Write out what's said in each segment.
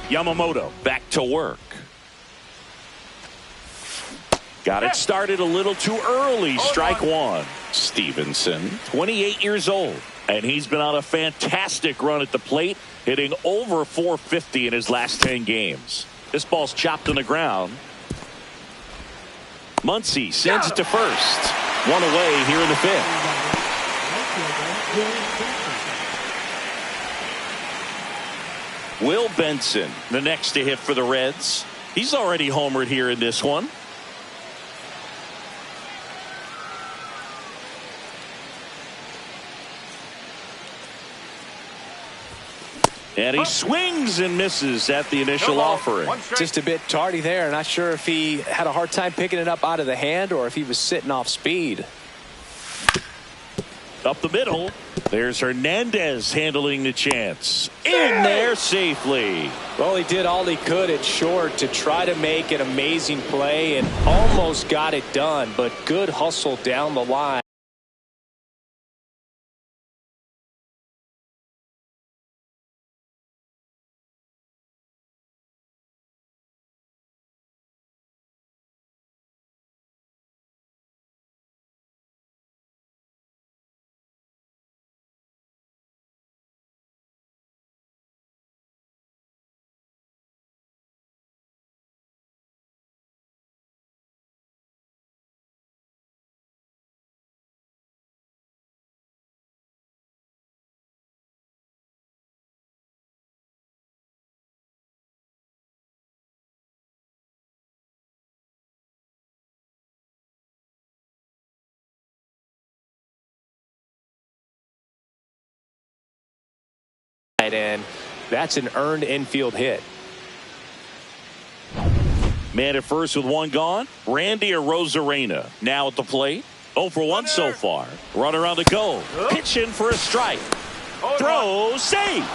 Yamamoto back to work. Got it started a little too early. Strike one. Stevenson, 28 years old, and he's been on a fantastic run at the plate, hitting over 450 in his last 10 games. This ball's chopped on the ground. Muncy sends it to first. One away here in the fifth. Will Benson, the next to hit for the Reds. He's already homered here in this one. And he swings and misses at the initial offering. Just a bit tardy there. Not sure if he had a hard time picking it up out of the hand or if he was sitting off speed. Up the middle. There's Hernandez handling the chance. In there safely. Well, he did all he could at short to try to make an amazing play and almost got it done, but good hustle down the line. And that's an earned infield hit. Man at first with one gone. Randy Arozarena now at the plate. 0 for 1 so far. Runner on the go. Pitch in for a strike. Throw safe.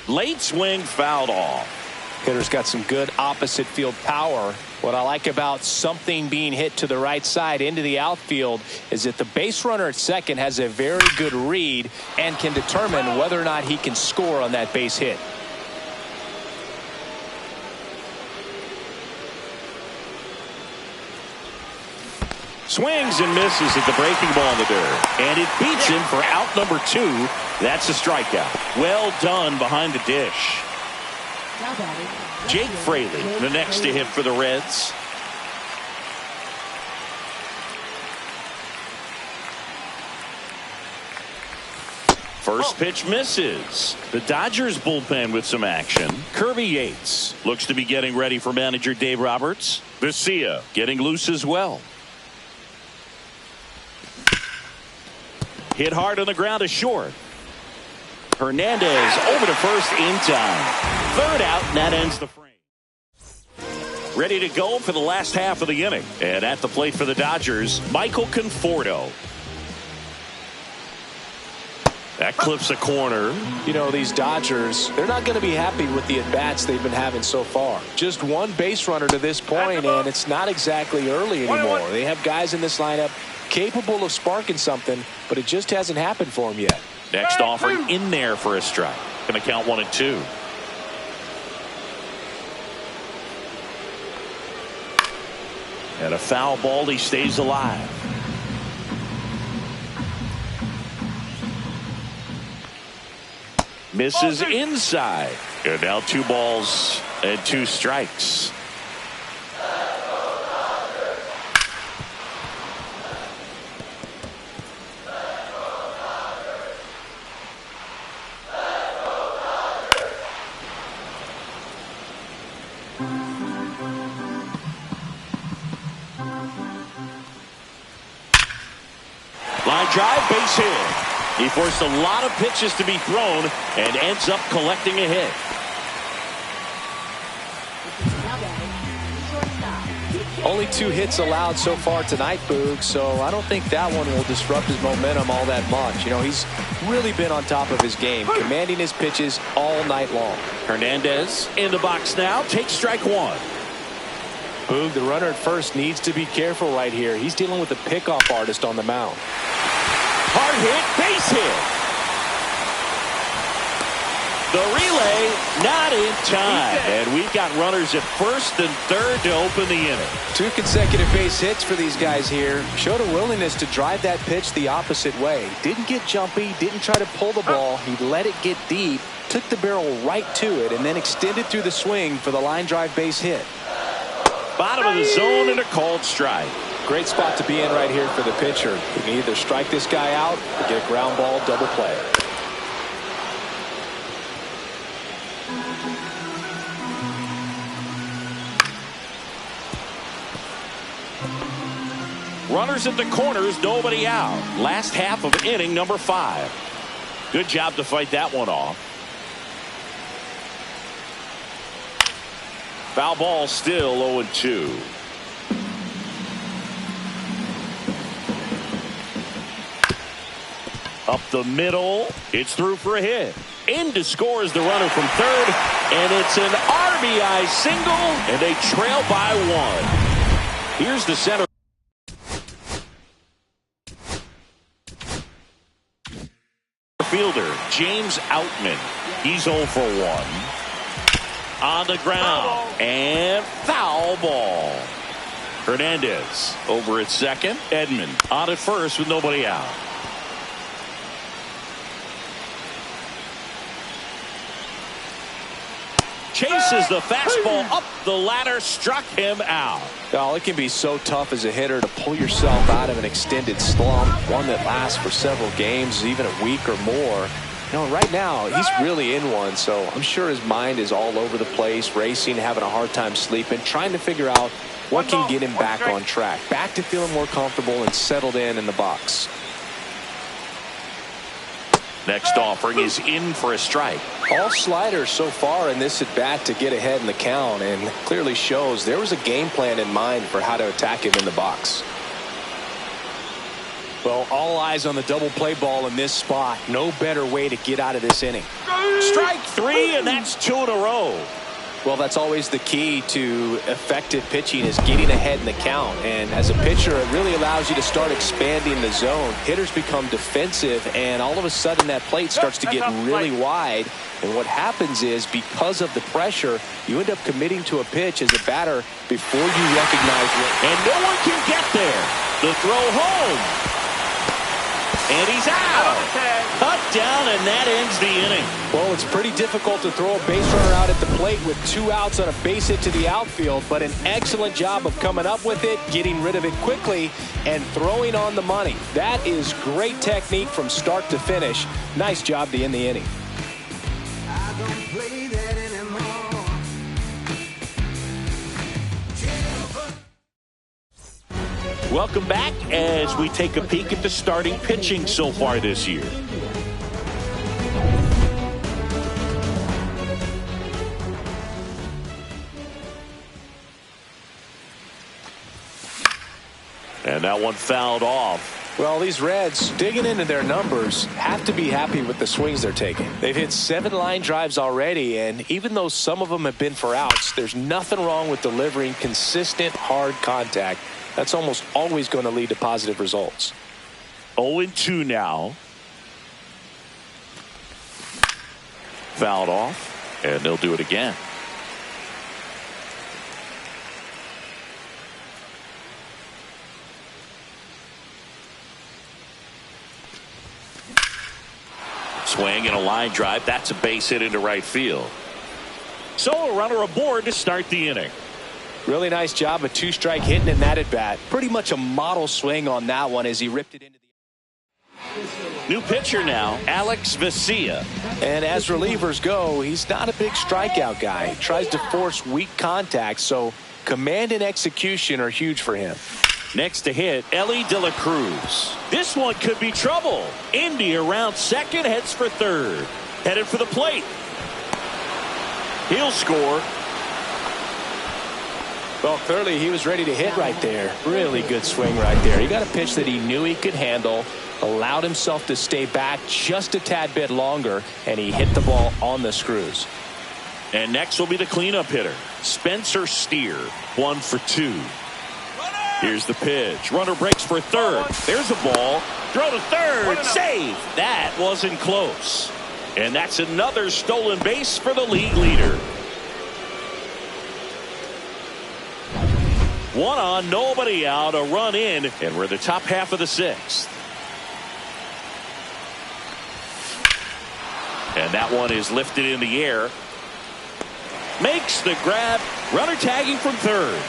Late swing fouled off. Hitter's got some good opposite field power. What I like about something being hit to the right side into the outfield is that the base runner at second has a very good read and can determine whether or not he can score on that base hit. Swings and misses at the breaking ball in the dirt. And it beats him for out number 2. That's a strikeout. Well done behind the dish. Jake Fraley, the next to hit for the Reds. First pitch misses. The Dodgers bullpen with some action. Kirby Yates looks to be getting ready for manager Dave Roberts. Vesia getting loose as well. Hit hard on the ground to short. Hernandez over to first in time. Third out, and that ends the frame. Ready to go for the last half of the inning. And at the plate for the Dodgers, Michael Conforto. That clips a corner. You know, these Dodgers, they're not going to be happy with the at-bats they've been having so far. Just one base runner to this point, and it's not exactly early anymore. They have guys in this lineup capable of sparking something, but it just hasn't happened for them yet. Next offering in there for a strike. Going to count 1-2. And a foul ball. He stays alive. Misses inside. And now 2 balls and 2 strikes. Line drive, base hit. He forced a lot of pitches to be thrown and ends up collecting a hit. Only 2 hits allowed so far tonight, Boog, so I don't think that one will disrupt his momentum all that much. You know, he's really been on top of his game, commanding his pitches all night long. Hernandez in the box now, takes strike 1. Boog, the runner at first needs to be careful right here. He's dealing with a pickoff artist on the mound. Hard hit, base hit. The relay not in time, and we've got runners at first and third to open the inning. 2 consecutive base hits for these guys here. Showed a willingness to drive that pitch the opposite way. Didn't get jumpy, didn't try to pull the ball. He let it get deep, took the barrel right to it, and then extended through the swing for the line drive base hit. Bottom of the zone and a called strike. Great spot to be in right here for the pitcher. He can either strike this guy out or get a ground ball double play. Runners at the corners, nobody out. Last half of inning number 5. Good job to fight that one off. Foul ball, still 0-2. Up the middle, it's through for a hit. In to score is the runner from third, and it's an RBI single, and they trail by 1. Here's the center fielder, James Outman. He's 0 for 1. On the ground, and foul ball. Hernandez over at second. Edman on at first with nobody out. Chases the fastball up the ladder, struck him out. Oh, it can be so tough as a hitter to pull yourself out of an extended slump, one that lasts for several games, even a week or more. You know, right now, he's really in one, so I'm sure his mind is all over the place, racing, having a hard time sleeping, trying to figure out what can get him back on track, back to feeling more comfortable and settled in the box. Next offering is in for a strike. All sliders so far in this at-bat to get ahead in the count, and clearly shows there was a game plan in mind for how to attack him in the box. Well, all eyes on the double play ball in this spot. No better way to get out of this inning. Strike 3, and that's 2 in a row. Well, that's always the key to effective pitching, is getting ahead in the count. And as a pitcher, it really allows you to start expanding the zone. Hitters become defensive, and all of a sudden that plate starts to get really wide. And what happens is, because of the pressure, you end up committing to a pitch as a batter before you recognize it. And no one can get there. The throw home. And he's out. Cut down, and that ends the inning. Well, it's pretty difficult to throw a base runner out at the plate with 2 outs on a base hit to the outfield, but an excellent job of coming up with it, getting rid of it quickly, and throwing on the money. That is great technique from start to finish. Nice job to end the inning. I don't play that anymore. Welcome back as we take a peek at the starting pitching so far this year. And that one fouled off. Well, these Reds, digging into their numbers, have to be happy with the swings they're taking. They've hit 7 line drives already, and even though some of them have been for outs, there's nothing wrong with delivering consistent, hard contact. That's almost always going to lead to positive results. 0-2 now. Fouled off, and they'll do it again. Swing and a line drive. That's a base hit into right field. So a runner aboard to start the inning. Really nice job of 2-strike hitting in that at bat. Pretty much a model swing on that one as he ripped it into the... New pitcher now, Alex Vesia. And as relievers go, he's not a big strikeout guy. He tries to force weak contact, so command and execution are huge for him. Next to hit, Ellie De La Cruz. This one could be trouble. Indy around second, heads for third. Headed for the plate. He'll score. Well, clearly he was ready to hit right there. Really good swing right there. He got a pitch that he knew he could handle, allowed himself to stay back just a tad bit longer, and he hit the ball on the screws. And next will be the cleanup hitter, Spencer Steer, 1 for 2. Here's the pitch. Runner breaks for third. There's a ball. Throw to third. Save. That wasn't close. And that's another stolen base for the league leader. 1 on, nobody out, a run in, and we're in the top half of the 6th. And that one is lifted in the air. Makes the grab. Runner tagging from third.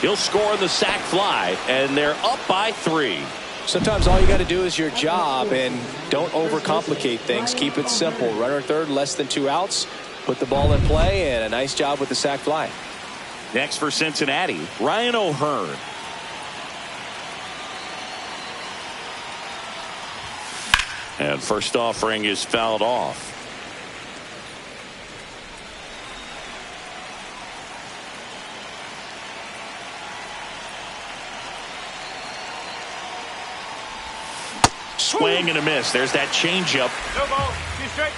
He'll score on the sac fly, and they're up by 3. Sometimes all you got to do is your job, and don't overcomplicate things. Keep it simple. Runner third, less than 2 outs. Put the ball in play, and a nice job with the sac fly. Next for Cincinnati, Ryan O'Hearn. And first offering is fouled off. Swing and a miss. There's that changeup. No ball. 2 strikes.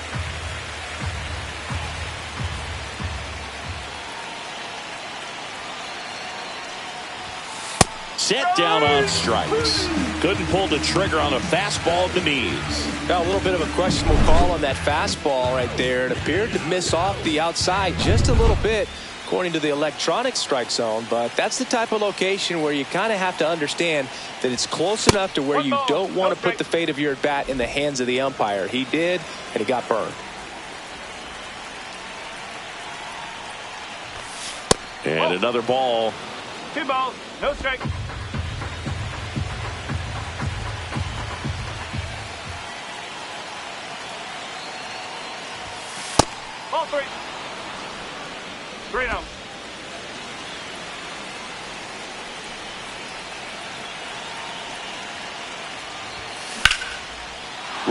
Set down on strikes. Couldn't pull the trigger on a fastball at the knees. Got a little bit of a questionable call on that fastball right there. It appeared to miss off the outside just a little bit, according to the electronic strike zone. But that's the type of location where you kind of have to understand that it's close enough to where you don't want to put the fate of your at bat in the hands of the umpire. He did, and he got burned. And another ball. 2 balls. No strikes. Ball 3. 3-0.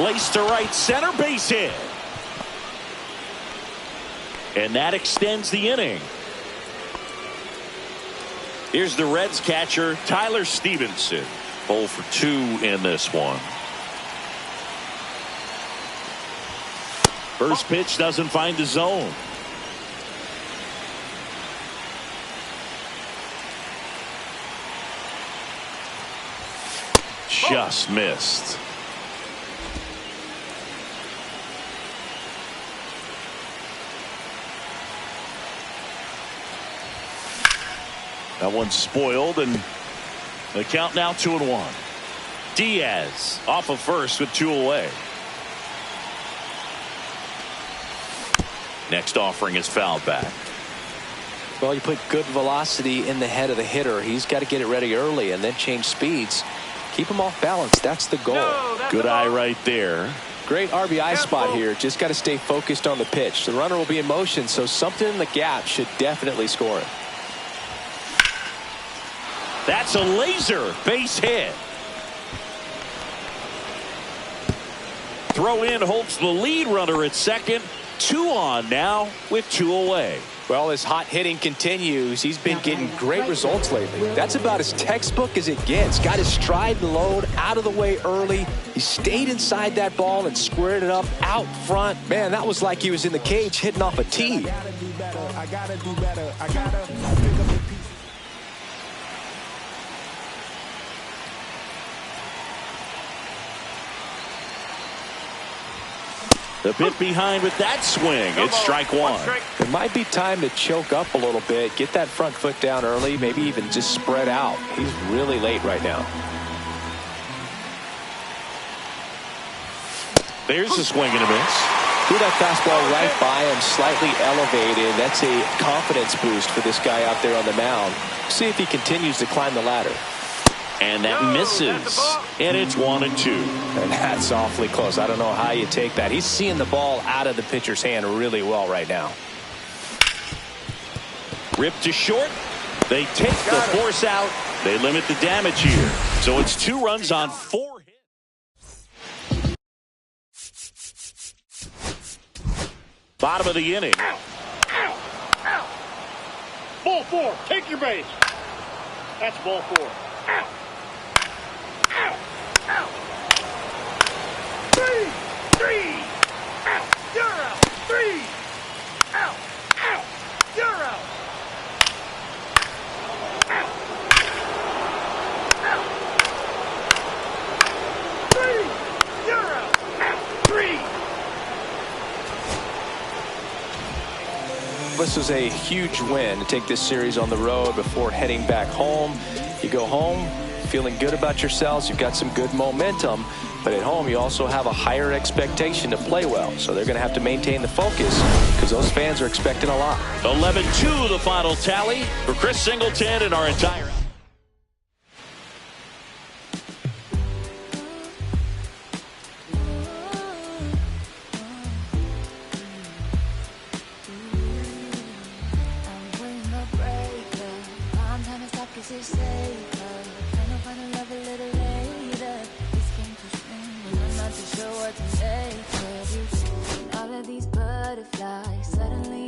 Laced to right center, base hit. And that extends the inning. Here's the Reds catcher, Tyler Stevenson. 0 for 2 in this one. First pitch doesn't find the zone. Just missed. That one's spoiled, and the count now 2-1. Diaz off of first with 2 away. Next offering is fouled back. Well, you put good velocity in the head of the hitter. He's got to get it ready early and then change speeds. Keep him off balance. That's the goal. Good eye right there. Great RBI spot here. Just got to stay focused on the pitch. The runner will be in motion, so something in the gap should definitely score it. That's a laser base hit. Throw in hopes the lead runner at second. 2 on now with 2 away. Well, his hot hitting continues. He's been getting great results lately. That's about as textbook as it gets. Got his stride and load out of the way early. He stayed inside that ball and squared it up out front. Man, that was like he was in the cage hitting off a tee. I gotta do better. I gotta pick up the pieces. The bit behind with that swing. It's strike 1. It might be time to choke up a little bit, get that front foot down early, maybe even just spread out. He's really late right now. There's a swing and a miss. Threw that fastball right by him, slightly elevated. That's a confidence boost for this guy out there on the mound. See if he continues to climb the ladder. And that misses. And it's 1-2. And that's awfully close. I don't know how you take that. He's seeing the ball out of the pitcher's hand really well right now. Ripped to short. They take the force out. They limit the damage here. So it's 2 runs on 4 hits. Bottom of the inning. ball 4. Take your base. That's ball 4. Ow. Ow. Ow. 3. Out. You're out. 3. Out. Out. You're out. Out. Out. 3. You're out. Out. 3. This was a huge win to take this series on the road before heading back home. You go home feeling good about yourselves. You've got some good momentum. But at home, you also have a higher expectation to play well. So they're going to have to maintain the focus because those fans are expecting a lot. 11-2 the final tally for Chris Singleton and our entire... All of these butterflies suddenly